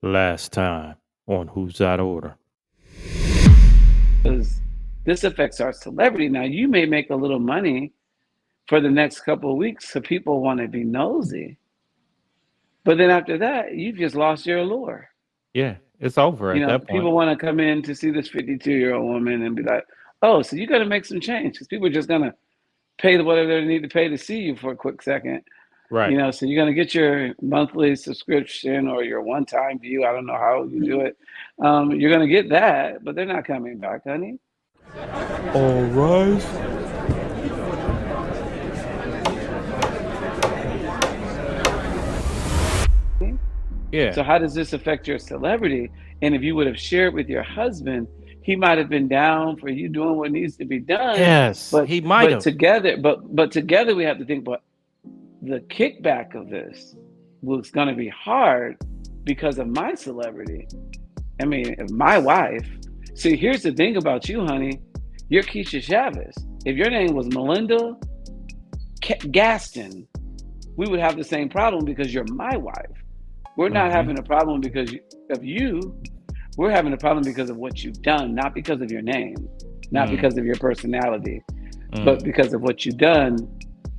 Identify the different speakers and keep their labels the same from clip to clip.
Speaker 1: Last time on Who's That Order?
Speaker 2: Because this affects our celebrity. Now, you may make a little money for the next couple of weeks, so people want to be nosy. But then after that, you've just lost your allure.
Speaker 1: Yeah, it's over
Speaker 2: You
Speaker 1: at
Speaker 2: know,
Speaker 1: that point.
Speaker 2: people want to come in to see this 52-year-old woman and be like, oh, so you got to make some change because people are just going to pay whatever they need to pay to see you for a quick second.
Speaker 1: Right.
Speaker 2: So you're going to get your monthly subscription or your one-time view. I don't know how you do it. You're going to get that, but they're not coming back, honey.
Speaker 1: All rise. Yeah.
Speaker 2: So how does this affect your celebrity? And if you would have shared with your husband, he might have been down for you doing what needs to be done.
Speaker 1: Yes, he might have.
Speaker 2: Together we have to think, but the kickback of this was going to be hard because of my celebrity. I mean, if my wife. See, here's the thing about you, honey. You're Kisha Chavis. If your name was Melinda Gaston, we would have the same problem because you're my wife. We're not having a problem because of you. We're having a problem because of what you've done, not because of your name, not because of your personality, but because of what you've done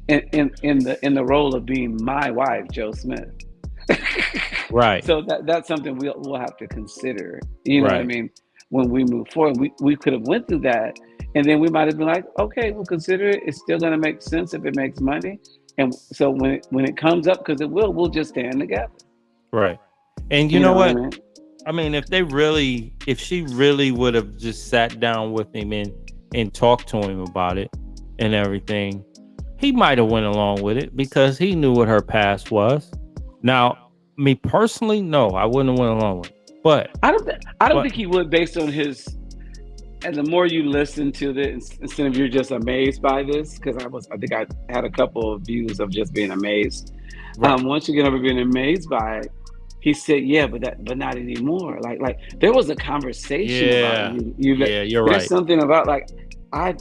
Speaker 2: in the role of being my wife, Joe Smith.
Speaker 1: Right.
Speaker 2: So that's something we'll have to consider. You know what I mean? When we move forward, we could have went through that, and then we might have been like, okay, we'll consider it. It's still going to make sense if it makes money. And so when it comes up, because it will, we'll just stand together.
Speaker 1: Right. And you know what?
Speaker 2: I mean?
Speaker 1: If she really would have just sat down with him and talked to him about it and everything, he might have went along with it because he knew what her past was. Now, me personally, no, I wouldn't have went along with it. But
Speaker 2: I don't think he would, based on his. And the more you listen to this, instead of you're just amazed by this, because I think I had a couple of views of just being amazed.
Speaker 1: Right.
Speaker 2: Once you get over being amazed by it, he said, "Yeah, but not anymore." Like there was a conversation about you.
Speaker 1: Yeah, you're
Speaker 2: There's
Speaker 1: right.
Speaker 2: something about like I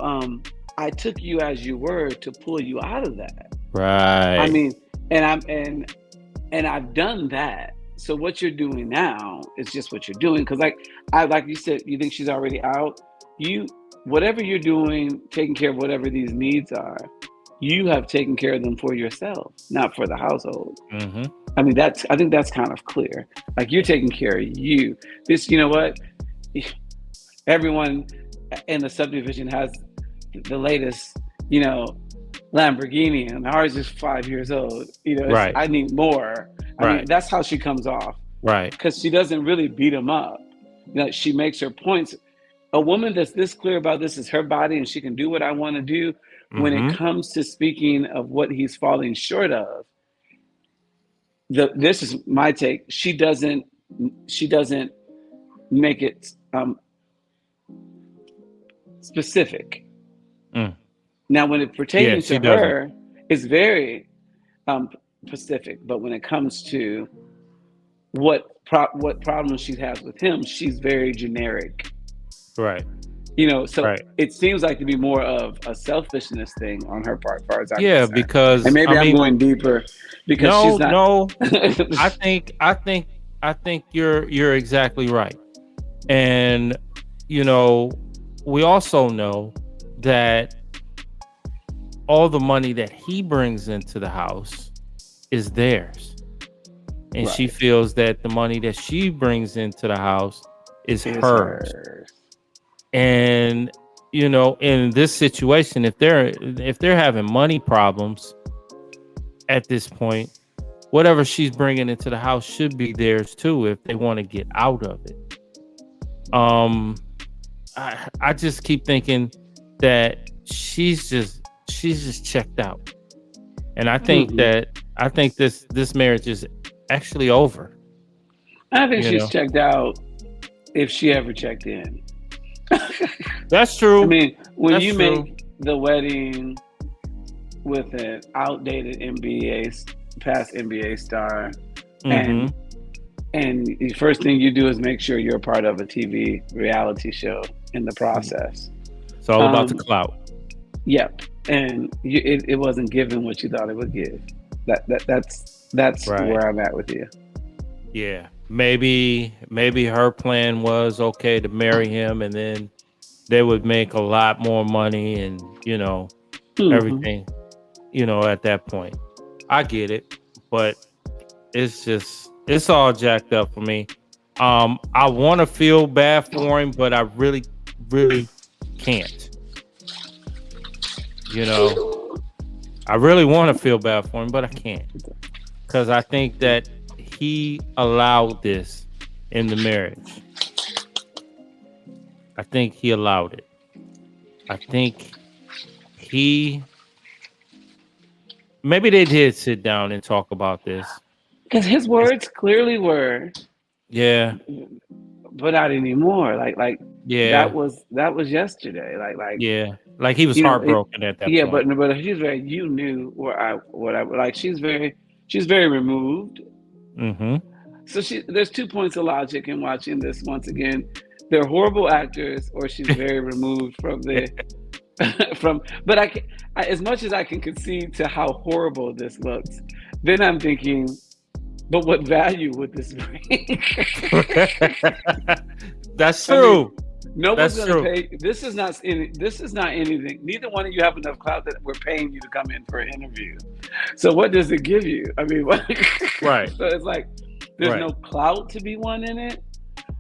Speaker 2: took you as you were to pull you out of that.
Speaker 1: Right.
Speaker 2: I mean, and I've done that. So what you're doing now is just what you're doing. Because like you said, you think she's already out. Whatever you're doing, taking care of whatever these needs are, you have taken care of them for yourself, not for the household. I mean, I think that's kind of clear. Like you're taking care of you. You know what? Everyone in the subdivision has the latest, Lamborghini, and ours is 5 years old.
Speaker 1: Right.
Speaker 2: I need more. I mean, that's how she comes off.
Speaker 1: Right.
Speaker 2: Because she doesn't really beat him up. She makes her points. A woman that's this clear about this is her body, and she can do what I want to do. When it comes to speaking of what he's falling short of, this is my take. She doesn't make it specific. Now, when it pertains to her, it's very specific. But when it comes to what problems she has with him, she's very generic.
Speaker 1: Right.
Speaker 2: It seems like to be more of a selfishness thing on her part, as far as I'm concerned.
Speaker 1: Because
Speaker 2: and maybe I'm going deeper because she's not.
Speaker 1: No, I think you're exactly right. And we also know that all the money that he brings into the house is theirs. And she feels that the money that she brings into the house is hers. And in this situation, if they're having money problems at this point, whatever she's bringing into the house should be theirs too if they want to get out of it. I just keep thinking that she's just checked out, and I think this marriage is actually over.
Speaker 2: I think she's checked out if she ever checked in.
Speaker 1: That's true.
Speaker 2: I mean, when you make the wedding with an outdated past NBA star, and the first thing you do is make sure you're part of a TV reality show in the process.
Speaker 1: It's all about the clout.
Speaker 2: Yep, and it wasn't given what you thought it would give. That's where I'm at with you.
Speaker 1: Yeah, maybe her plan was okay to marry him, and then they would make a lot more money, and
Speaker 2: Mhm.
Speaker 1: everything. At that point, I get it, but it's all jacked up for me. I want to feel bad for him, but I really, really can't. You know, I really want to feel bad for him, but I can't because I think that he allowed this in the marriage. I think he allowed it. I think he maybe they did sit down and talk about this.
Speaker 2: Because his
Speaker 1: It's-
Speaker 2: words clearly were,
Speaker 1: yeah,
Speaker 2: but not anymore. Like
Speaker 1: yeah,
Speaker 2: that was yesterday. Like
Speaker 1: yeah. Like he was
Speaker 2: you know, it,
Speaker 1: heartbroken at that
Speaker 2: yeah.
Speaker 1: point.
Speaker 2: But she's very. You knew what I like. She's very removed.
Speaker 1: Mm-hmm.
Speaker 2: So there's 2 points of logic in watching this. Once again, they're horrible actors, or she's very removed from the from. But as much as I can concede to how horrible this looks, then I'm thinking, but what value would this bring?
Speaker 1: That's
Speaker 2: I mean,
Speaker 1: true.
Speaker 2: no one's
Speaker 1: That's
Speaker 2: going to
Speaker 1: true.
Speaker 2: pay. This is not anything. Neither one of you have enough clout that we're paying you to come in for an interview. So what does it give you? I mean,
Speaker 1: Right.
Speaker 2: so it's like there's
Speaker 1: Right.
Speaker 2: no clout to be won in it.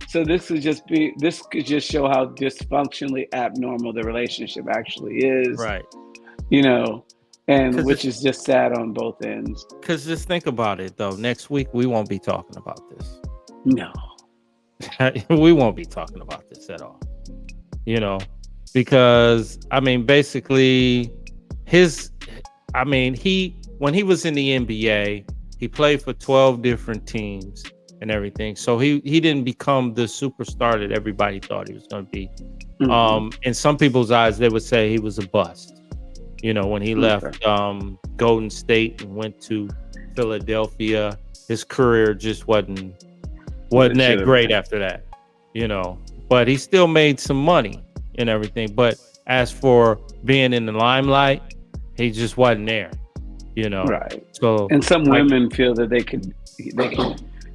Speaker 2: So this could just show how dysfunctionally abnormal the relationship actually is,
Speaker 1: Right.
Speaker 2: you know, and
Speaker 1: Because
Speaker 2: which is just sad on both ends.
Speaker 1: just think about it though. Next week we won't be talking about this.
Speaker 2: No.
Speaker 1: We won't be talking about this at all. You know, because I mean, basically, his. I mean, when he was in the NBA, he played for 12 different teams and everything. So he didn't become the superstar that everybody thought he was going to be.
Speaker 2: Mhm.
Speaker 1: In some people's eyes, they would say he was a bust. When he
Speaker 2: Okay.
Speaker 1: left Golden State and went to Philadelphia, his career just wasn't
Speaker 2: It should
Speaker 1: that
Speaker 2: have
Speaker 1: great
Speaker 2: been.
Speaker 1: after that. But he still made some money and everything. But as for being in the limelight, he just wasn't there.
Speaker 2: Right.
Speaker 1: So
Speaker 2: And some
Speaker 1: like,
Speaker 2: women feel that they can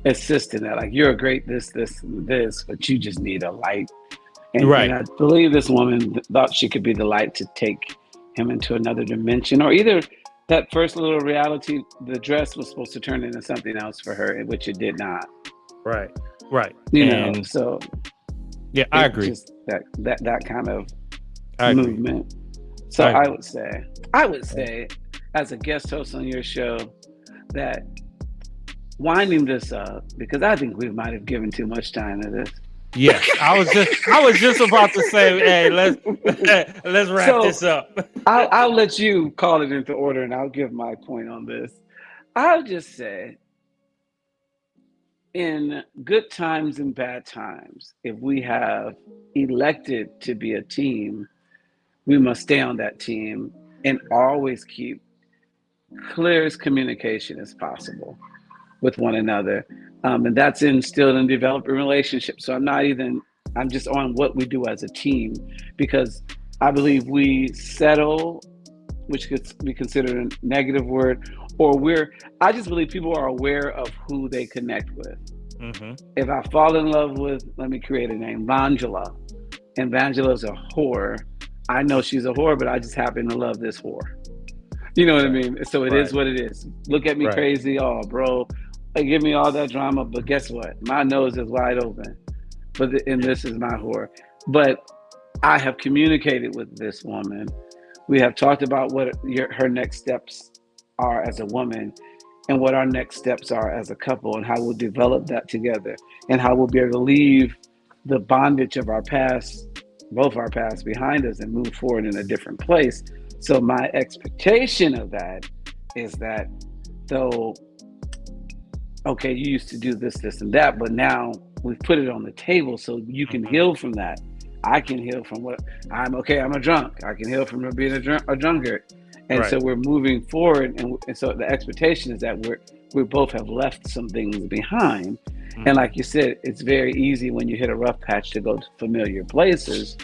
Speaker 2: assist in that. Like you're a great this, but you just need a light. And
Speaker 1: right,
Speaker 2: I believe this woman thought she could be the light to take him into another dimension, or either that first little reality, the dress was supposed to turn into something else for her, which it did not.
Speaker 1: right, right.
Speaker 2: You know,
Speaker 1: And
Speaker 2: so
Speaker 1: yeah, I
Speaker 2: it
Speaker 1: agree.
Speaker 2: just that kind of
Speaker 1: I agree.
Speaker 2: movement. So
Speaker 1: I
Speaker 2: I
Speaker 1: agree.
Speaker 2: would say, as a guest host on your show, that winding this up, because I think we might have given too much time to this.
Speaker 1: Yes, I was just about to say, hey, let's wrap
Speaker 2: So
Speaker 1: this up.
Speaker 2: I'll let you call it into order, and I'll give my point on this. I'll just say, in good times and bad times, if we have elected to be a team, we must stay on that team and always keep clear as communication as possible with one another. And that's instilled in developing relationships. So I'm just on what we do as a team, because I believe we settle, which could be considered a negative word, or I just believe people are aware of who they connect with.
Speaker 1: Mm-hmm.
Speaker 2: If I fall in love with, let me create a name, Vangela, and Vangela's a whore, I know she's a whore, but I just happen to love this whore. You know what I
Speaker 1: Right,
Speaker 2: mean? So it
Speaker 1: right,
Speaker 2: is what it is. Look at me
Speaker 1: right.
Speaker 2: crazy. Oh, bro, give me all that drama. But guess what? My nose is wide open. And this is my whore. But I have communicated with this woman. We have talked about what her next steps are as a woman, and what our next steps are as a couple, and how we'll develop that together, and how we'll be able to leave the bondage of our past, both our past, behind us and move forward in a different place. So my expectation of that is that, though, okay, you used to do this, and that, but now we've put it on the table so you can
Speaker 1: Mm-hmm.
Speaker 2: heal from that. I can heal from what I'm okay. I'm a drunk. I can heal from being a drunkard, and
Speaker 1: Right.
Speaker 2: so we're moving forward. And so the expectation is that we both have left some things behind. And
Speaker 1: Mm-hmm.
Speaker 2: like you said, it's very easy when you hit a rough patch to go to familiar places.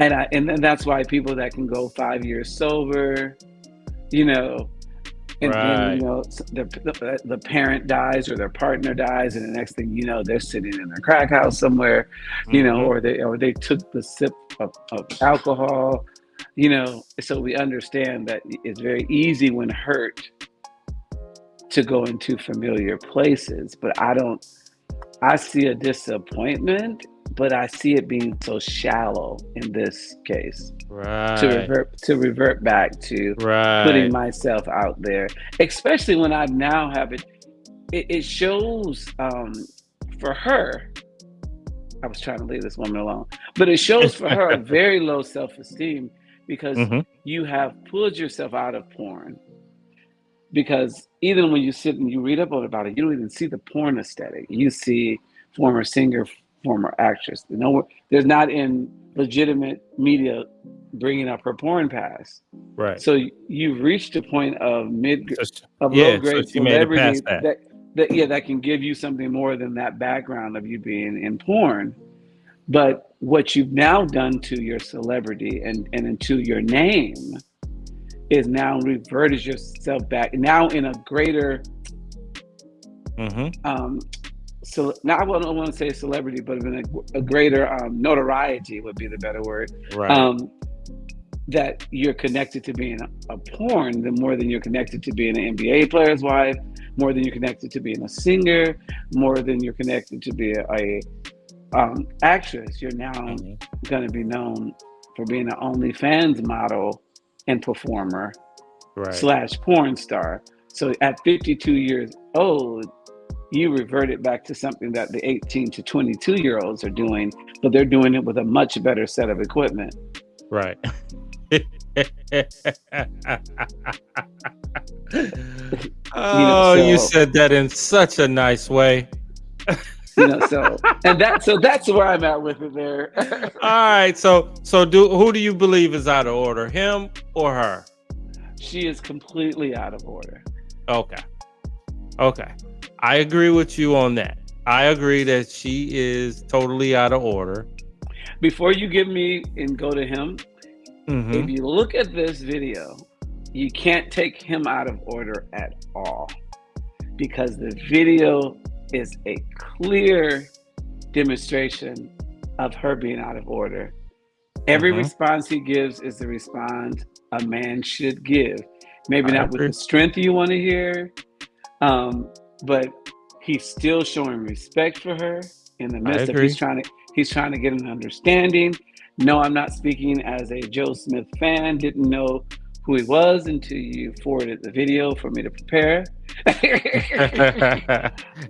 Speaker 2: And then that's why people that can go 5 years sober, you know, And then,
Speaker 1: Right.
Speaker 2: the parent dies or their partner dies, and the next thing you know, they're sitting in a crack house somewhere,
Speaker 1: Hmm.
Speaker 2: or they took the sip of alcohol, so we understand that it's very easy when hurt to go into familiar places. But I see a disappointment, but I see it being so shallow in this case, to
Speaker 1: Right.
Speaker 2: revert back to putting
Speaker 1: Right.
Speaker 2: myself out there, especially when I now have it shows, for her. I was trying to leave this woman alone, but it shows for her a very low self-esteem, because
Speaker 1: Hmm.
Speaker 2: you have pulled yourself out of porn. Because even when you sit and you read up about it, you don't even see the porn aesthetic. You see former singer, former actress. There's not in legitimate media bringing up her porn past.
Speaker 1: Right.
Speaker 2: So you've reached a point of
Speaker 1: So she,
Speaker 2: low
Speaker 1: yeah. So
Speaker 2: grade
Speaker 1: she made it
Speaker 2: celebrity
Speaker 1: past that.
Speaker 2: that can give you something more than that background of you being in porn. But what you've now done to your celebrity and into your name is now reverted yourself back now in a greater,
Speaker 1: Hmm.
Speaker 2: um so now I don't want to say celebrity, but in a greater, notoriety would be the better word,
Speaker 1: Right.
Speaker 2: um that you're connected to being a porn, the more than you're connected to being an NBA player's wife, more than you're connected to being a singer, more than you're connected to be a actress. You're now
Speaker 1: Hmm.
Speaker 2: going to be known for being an OnlyFans model and performer
Speaker 1: Right.
Speaker 2: slash porn star. So at 52 years old, you reverted back to something that the 18 to 22-year-olds are doing, but they're doing it with a much better set of equipment.
Speaker 1: Right. Oh, you
Speaker 2: So
Speaker 1: said that in such a nice way.
Speaker 2: that's where I'm at with it there.
Speaker 1: All right. So do who do you believe is out of order, him or her?
Speaker 2: She is completely out of order.
Speaker 1: Okay. Okay. I agree with you on that. I agree that she is totally out of order.
Speaker 2: Before you give me and go to him, if
Speaker 1: Hmm.
Speaker 2: you look at this video, you can't take him out of order at all, because the video is a clear demonstration of her being out of order. Every
Speaker 1: Hmm.
Speaker 2: response he gives is the response a man should give. Maybe
Speaker 1: I
Speaker 2: not with
Speaker 1: agree.
Speaker 2: the strength you want to hear, but he's still showing respect for her in the
Speaker 1: I
Speaker 2: midst of
Speaker 1: agree.
Speaker 2: he's trying to get an understanding. No, I'm not speaking as a Joe Smith fan. Didn't know who he was until you forwarded the video for me to prepare.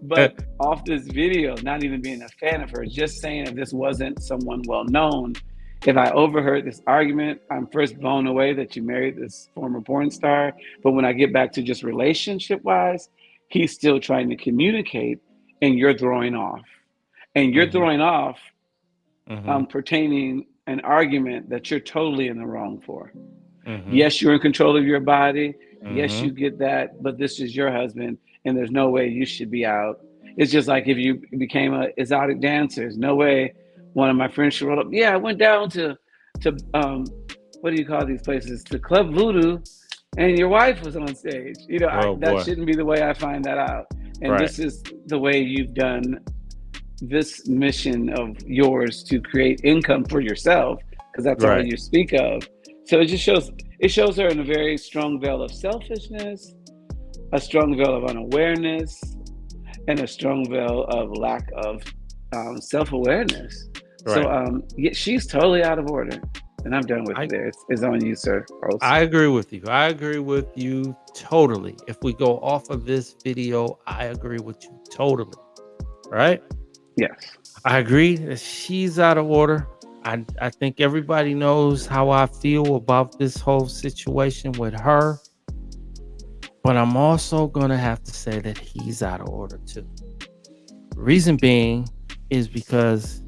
Speaker 2: But off this video, not even being a fan of her, just saying if this wasn't someone well known, if I overheard this argument, I'm first blown away that you married this former porn star. But when I get back to just relationship wise, he's still trying to communicate, and you're throwing off. And you're
Speaker 1: Hmm.
Speaker 2: throwing off,
Speaker 1: Hmm.
Speaker 2: pertaining an argument that you're totally in the wrong for.
Speaker 1: Hmm.
Speaker 2: Yes, you're in control of your body. Yes,
Speaker 1: Hmm.
Speaker 2: you get that, but this is your husband, and there's no way you should be out. It's just like if you became a exotic dancer. There's no way one of my friends should roll up. Yeah, I went down to what do you call these places? To Club Voodoo, and your wife was on stage.
Speaker 1: Oh
Speaker 2: That
Speaker 1: boy.
Speaker 2: shouldn't be the way I find that out. And
Speaker 1: Right.
Speaker 2: this is the way you've done this mission of yours to create income for yourself, because that's all
Speaker 1: Right.
Speaker 2: you speak of. So it shows her in a very strong veil of selfishness, a strong veil of unawareness, and a strong veil of lack of, self-awareness. So,
Speaker 1: Right.
Speaker 2: yeah, she's totally out of order, and I'm done with it.
Speaker 1: I
Speaker 2: There, it's on you, sir. Host.
Speaker 1: I agree with you. I agree with you totally. If we go off of this video, I agree with you totally. Right?
Speaker 2: Yes.
Speaker 1: I agree that she's out of order. I think everybody knows how I feel about this whole situation with her, but I'm also going to have to say that he's out of order too. Reason being is because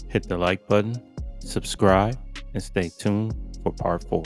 Speaker 1: hit the like button, subscribe, and stay tuned for part 4.